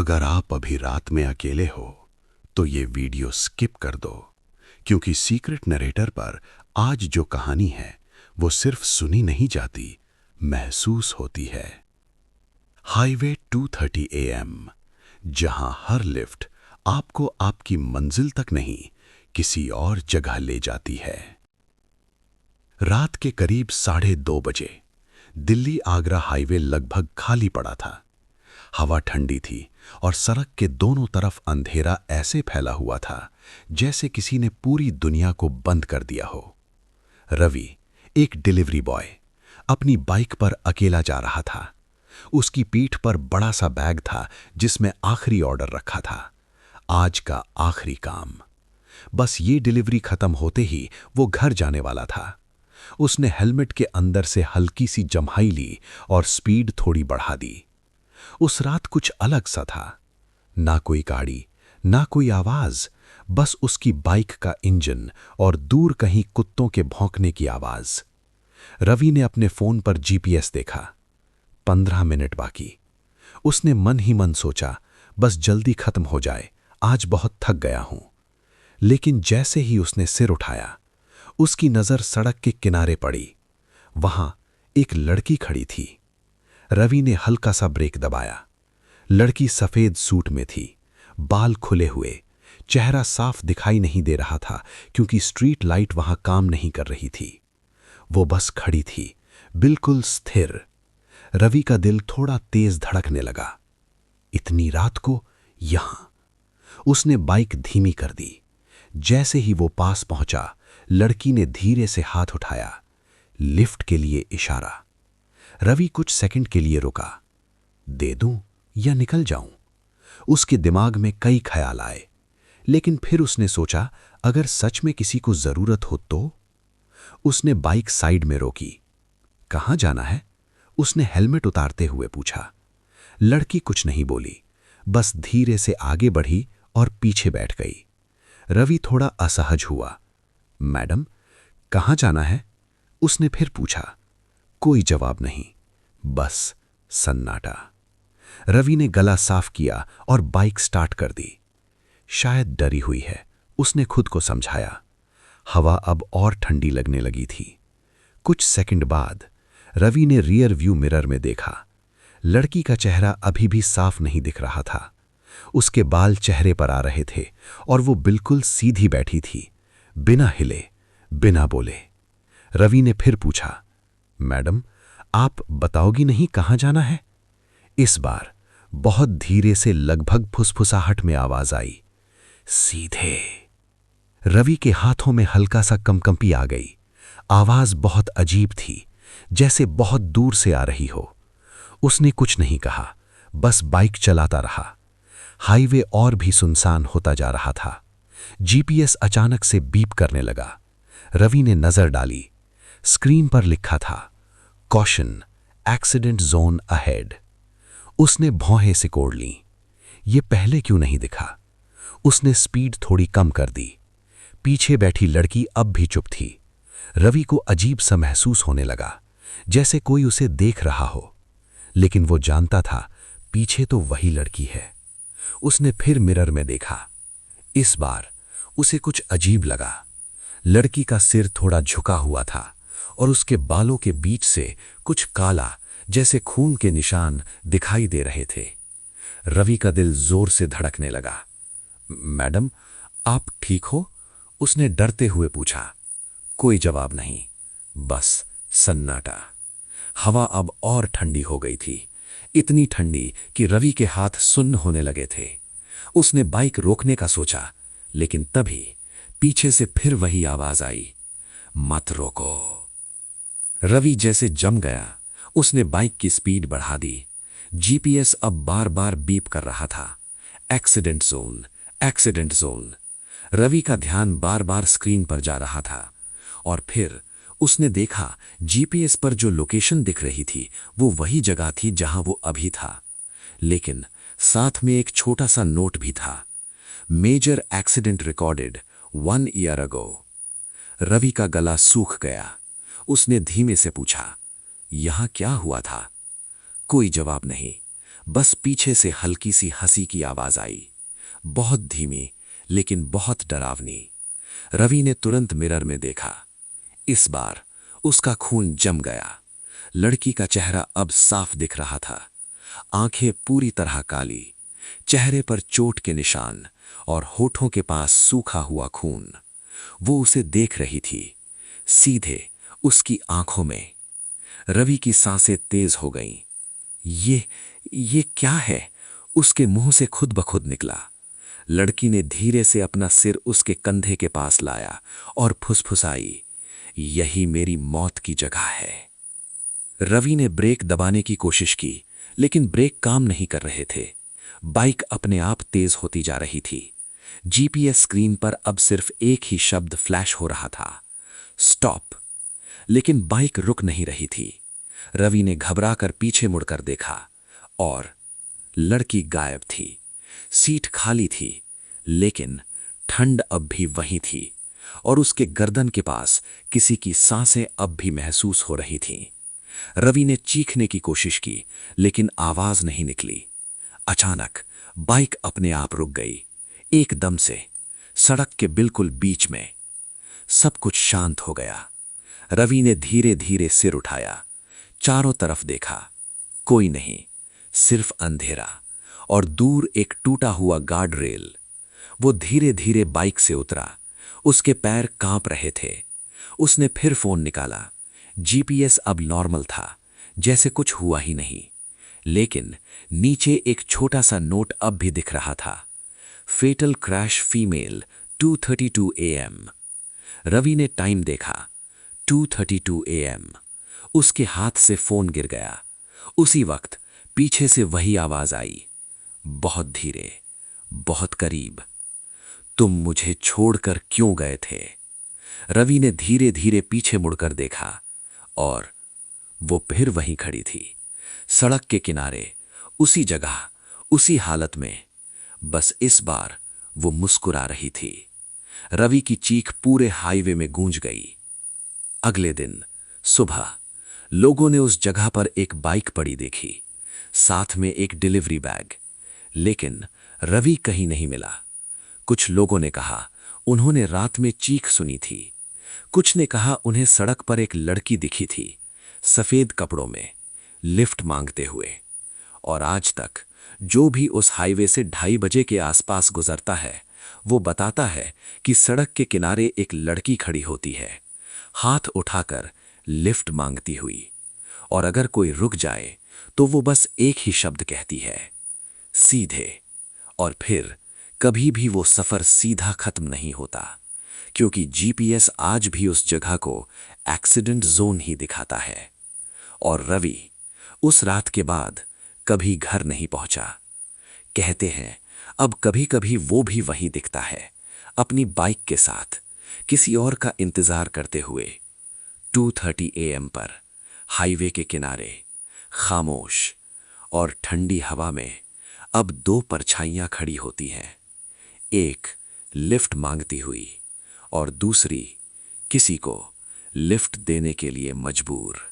अगर आप अभी रात में अकेले हो तो ये वीडियो स्किप कर दो, क्योंकि सीक्रेट नरेटर पर आज जो कहानी है वो सिर्फ सुनी नहीं जाती, महसूस होती है। हाईवे 230 AM, जहां हर लिफ्ट आपको आपकी मंजिल तक नहीं, किसी और जगह ले जाती है। रात के करीब 2:30 बजे दिल्ली आगरा हाईवे लगभग खाली पड़ा था। हवा ठंडी थी और सड़क के दोनों तरफ अंधेरा ऐसे फैला हुआ था जैसे किसी ने पूरी दुनिया को बंद कर दिया हो। रवि, एक डिलीवरी बॉय, अपनी बाइक पर अकेला जा रहा था। उसकी पीठ पर बड़ा सा बैग था जिसमें आखिरी ऑर्डर रखा था, आज का आखिरी काम। बस ये डिलीवरी खत्म होते ही वो घर जाने वाला था। उसने हेलमेट के अंदर से हल्की सी जम्हाई ली और स्पीड थोड़ी बढ़ा दी। उस रात कुछ अलग सा था, ना कोई गाड़ी, ना कोई आवाज, बस उसकी बाइक का इंजन और दूर कहीं कुत्तों के भौंकने की आवाज। रवि ने अपने फोन पर जीपीएस देखा, 15 मिनट बाकी। उसने मन ही मन सोचा, बस जल्दी खत्म हो जाए, आज बहुत थक गया हूं। लेकिन जैसे ही उसने सिर उठाया, उसकी नजर सड़क के किनारे पड़ी। वहां एक लड़की खड़ी थी। रवि ने हल्का सा ब्रेक दबाया। लड़की सफेद सूट में थी, बाल खुले हुए, चेहरा साफ दिखाई नहीं दे रहा था क्योंकि स्ट्रीट लाइट वहां काम नहीं कर रही थी। वो बस खड़ी थी, बिल्कुल स्थिर। रवि का दिल थोड़ा तेज धड़कने लगा। इतनी रात को यहां। उसने बाइक धीमी कर दी। जैसे ही वो पास पहुंचा, लड़की ने धीरे से हाथ उठाया, लिफ्ट के लिए इशारा। रवि कुछ सेकंड के लिए रुका, दे दूं या निकल जाऊं? उसके दिमाग में कई ख्याल आए, लेकिन फिर उसने सोचा, अगर सच में किसी को जरूरत हो तो? उसने बाइक साइड में रोकी। कहां जाना है? उसने हेलमेट उतारते हुए पूछा। लड़की कुछ नहीं बोली, बस धीरे से आगे बढ़ी और पीछे बैठ गई। रवि थोड़ा असहज हुआ। मैडम, कहां जाना है? उसने फिर पूछा। कोई जवाब नहीं, बस सन्नाटा। रवि ने गला साफ किया और बाइक स्टार्ट कर दी। शायद डरी हुई है, उसने खुद को समझाया। हवा अब और ठंडी लगने लगी थी। कुछ सेकंड बाद रवि ने रियर व्यू मिरर में देखा। लड़की का चेहरा अभी भी साफ नहीं दिख रहा था। उसके बाल चेहरे पर आ रहे थे और वो बिल्कुल सीधी बैठी थी, बिना हिले, बिना बोले। रवि ने फिर पूछा, मैडम, आप बताओगी नहीं कहां जाना है? इस बार बहुत धीरे से, लगभग फुसफुसाहट में आवाज आई, सीधे। रवि के हाथों में हल्का सा कंपकंपी आ गई। आवाज बहुत अजीब थी, जैसे बहुत दूर से आ रही हो। उसने कुछ नहीं कहा, बस बाइक चलाता रहा। हाईवे और भी सुनसान होता जा रहा था। जीपीएस अचानक से बीप करने लगा। रवि ने नजर डाली। स्क्रीन पर लिखा था, कॉशन, एक्सीडेंट जोन अहेड। उसने भौहें सिकोड़ लीं। ये पहले क्यों नहीं दिखा? उसने स्पीड थोड़ी कम कर दी। पीछे बैठी लड़की अब भी चुप थी। रवि को अजीब सा महसूस होने लगा, जैसे कोई उसे देख रहा हो, लेकिन वो जानता था पीछे तो वही लड़की है। उसने फिर मिरर में देखा। इस बार उसे कुछ अजीब लगा। लड़की का सिर थोड़ा झुका हुआ था और उसके बालों के बीच से कुछ काला, जैसे खून के निशान दिखाई दे रहे थे। रवि का दिल जोर से धड़कने लगा। मैडम, आप ठीक हो? उसने डरते हुए पूछा। कोई जवाब नहीं, बस सन्नाटा। हवा अब और ठंडी हो गई थी, इतनी ठंडी कि रवि के हाथ सुन्न होने लगे थे। उसने बाइक रोकने का सोचा, लेकिन तभी पीछे से फिर वही आवाज आई, मत रोको। रवि जैसे जम गया। उसने बाइक की स्पीड बढ़ा दी। जीपीएस अब बार बार बीप कर रहा था, accident zone, accident zone. Ravi का ध्यान बार बार स्क्रीन पर जा रहा था और फिर उसने देखा, जीपीएस पर जो लोकेशन दिख रही थी वो वही जगह थी जहां वो अभी था, लेकिन साथ में एक छोटा सा नोट भी था, major accident recorded 1 year ago. Ravi का गला सूख गया। उसने धीमे से पूछा, यहां क्या हुआ था? कोई जवाब नहीं, बस पीछे से हल्की सी हंसी की आवाज आई, बहुत धीमी लेकिन बहुत डरावनी। रवि ने तुरंत मिरर में देखा। इस बार उसका खून जम गया। लड़की का चेहरा अब साफ दिख रहा था, आंखें पूरी तरह काली, चेहरे पर चोट के निशान और होठों के पास सूखा हुआ खून। वो उसे देख रही थी, सीधे उसकी आंखों में। रवि की सांसें तेज हो गईं। ये क्या है? उसके मुंह से खुद ब खुद निकला। लड़की ने धीरे से अपना सिर उसके कंधे के पास लाया और फुसफुसाई, यही मेरी मौत की जगह है। रवि ने ब्रेक दबाने की कोशिश की, लेकिन ब्रेक काम नहीं कर रहे थे। बाइक अपने आप तेज होती जा रही थी। जीपीएस स्क्रीन पर अब सिर्फ एक ही शब्द फ्लैश हो रहा था, स्टॉप। लेकिन बाइक रुक नहीं रही थी। रवि ने घबराकर पीछे मुड़कर देखा और लड़की गायब थी। सीट खाली थी, लेकिन ठंड अब भी वहीं थी और उसके गर्दन के पास किसी की सांसें अब भी महसूस हो रही थीं। रवि ने चीखने की कोशिश की, लेकिन आवाज नहीं निकली। अचानक बाइक अपने आप रुक गई, एकदम से, सड़क के बिल्कुल बीच में। सब कुछ शांत हो गया। रवि ने धीरे धीरे सिर उठाया, चारों तरफ देखा, कोई नहीं, सिर्फ अंधेरा और दूर एक टूटा हुआ गार्ड रेल। वो धीरे धीरे बाइक से उतरा, उसके पैर कांप रहे थे। उसने फिर फोन निकाला। जीपीएस अब नॉर्मल था, जैसे कुछ हुआ ही नहीं। लेकिन नीचे एक छोटा सा नोट अब भी दिख रहा था, fatal crash female 2:32 AM। Ravi ने टाइम देखा, 2:32 AM। उसके हाथ से फोन गिर गया। उसी वक्त पीछे से वही आवाज आई, बहुत धीरे, बहुत करीब, तुम मुझे छोड़कर क्यों गए थे? रवि ने धीरे धीरे पीछे मुड़कर देखा और वो फिर वहीं खड़ी थी, सड़क के किनारे, उसी जगह, उसी हालत में। बस इस बार वो मुस्कुरा रही थी। रवि की चीख पूरे हाईवे में गूंज गई। अगले दिन सुबह लोगों ने उस जगह पर एक बाइक पड़ी देखी, साथ में एक डिलीवरी बैग। लेकिन रवि कहीं नहीं मिला। कुछ लोगों ने कहा उन्होंने रात में चीख सुनी थी। कुछ ने कहा उन्हें सड़क पर एक लड़की दिखी थी, सफेद कपड़ों में, लिफ्ट मांगते हुए। और आज तक जो भी उस हाईवे से 2:30 बजे के आसपास गुजरता है, वो बताता है कि सड़क के किनारे एक लड़की खड़ी होती है, हाथ उठाकर लिफ्ट मांगती हुई। और अगर कोई रुक जाए तो वो बस एक ही शब्द कहती है, सीधे। और फिर कभी भी वो सफर सीधा खत्म नहीं होता, क्योंकि जीपीएस आज भी उस जगह को एक्सीडेंट जोन ही दिखाता है। और रवि उस रात के बाद कभी घर नहीं पहुंचा। कहते हैं अब कभी कभी वो भी वहीं दिखता है, अपनी बाइक के साथ, किसी और का इंतजार करते हुए, 2:30 AM पर, हाईवे के किनारे, खामोश। और ठंडी हवा में अब 2 परछाइयां खड़ी होती हैं, एक लिफ्ट मांगती हुई और दूसरी किसी को लिफ्ट देने के लिए मजबूर।